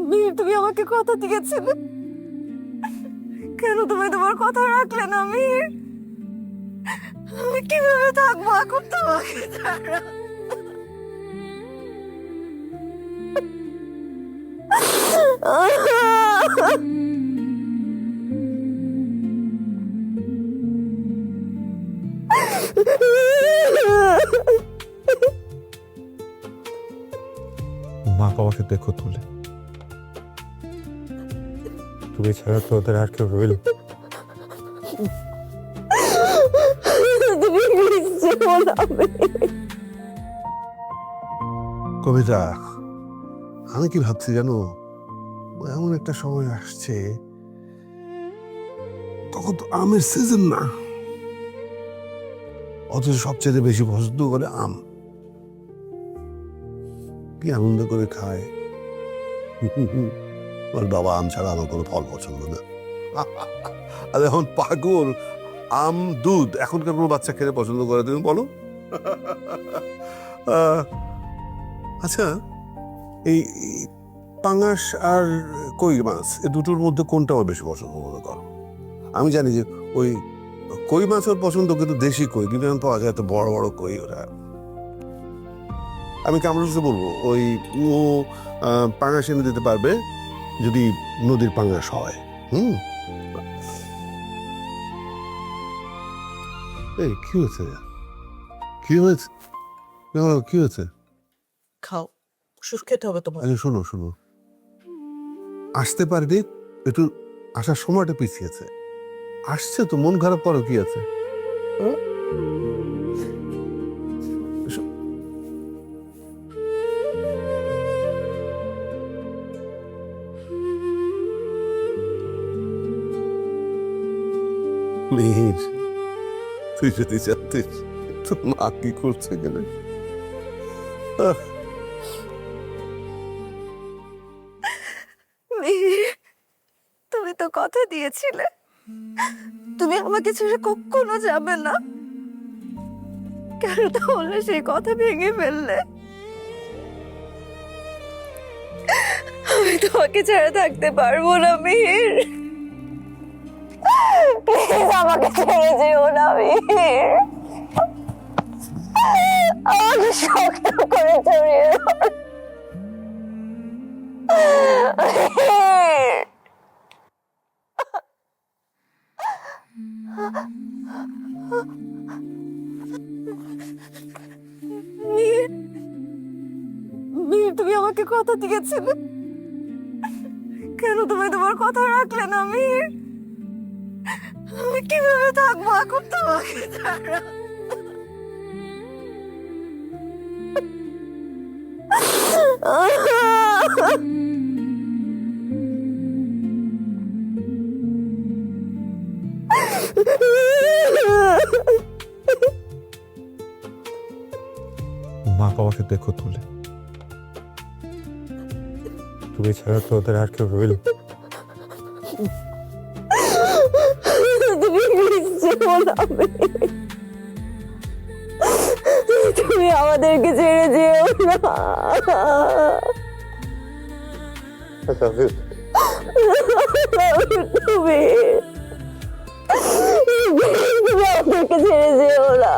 বীর, তুমি আমাকে কথা দিয়েছিলে, কেন তুমি তোমার কথা রাখলে না? বীর, আমি কিভাবে থাকবো এখন তোমাকে ছাড়া? মা বাবাকে দেখো তুলে, তুমি ছাড়া তো ওদের আর কেউ রইল। কবিতা, আমি কি ভাবছি জানো, এমন একটা সময় আসছে তখন তো আমের সিজন না, অথচ সবচেয়ে বেশি পছন্দ করে আম। কি আনন্দ করে খায়। ওর বাবা আম ছাড়া আমার কোনো ফল পছন্দ না। আর এখন পাগল আম দুধ, এখনকার কোনো বাচ্চা খেতে পছন্দ করে তুমি বলো? আচ্ছা, এই পাঙাশ আর কই মাছ এ দুটোর মধ্যে কোনটা আমার বেশি পছন্দ মনে করো? আমি জানি যে ওই কই মাছ ওর পছন্দ, কিন্তু দেশি কই, কিন্তু এখন পাওয়া যায় এত বড় বড় কই। ওরা আমি কামরুলকে বলবো ওই ও পাঙাশ এনে দিতে পারবে যদি নদীর পাঙাশ হয়। এই কি হয়েছে? কি হয়েছে? কি হয়েছে? খাও, ওষুধ খেতে হবে তোমার। আচ্ছা শোনো শোনো, আসতে পারেনি, একটু আসার সময়টা পিছিয়েছে, আসছে তো, মন খারাপ করো কি আছে? মিহির, তুই যদি জানতিস তো মা কি করছে এখানে। বীর, তুমি তো কথা দিয়েছিলে তুমি আমাকে ছেড়ে কখনো যাবে না, কেন তাহলে সেই কথা ভেঙে ফেললে? আমি তোমাকে ছাড়া থাকতে পারবো না বীর, প্লিজ আমাকে ছেড়ে যেও না বীর, আমাকে শক্ত করে জড়িয়ে ধরো। বীর, বীর, তুমি আমাকে কথা দিয়েছিলে, কেন তুমি তোমার কথা রাখলে না? বীর, আমি কিভাবে থাকবো এখন তোমাকে ছাড়া? মা বাবাকে দেখো তুলে, তুমি ছাড়া তো ওদের আর কেউ রইল। তুমি আমাদেরকে ছেড়ে যেও না, তুমি আমাদেরকে ছেড়ে যেও না।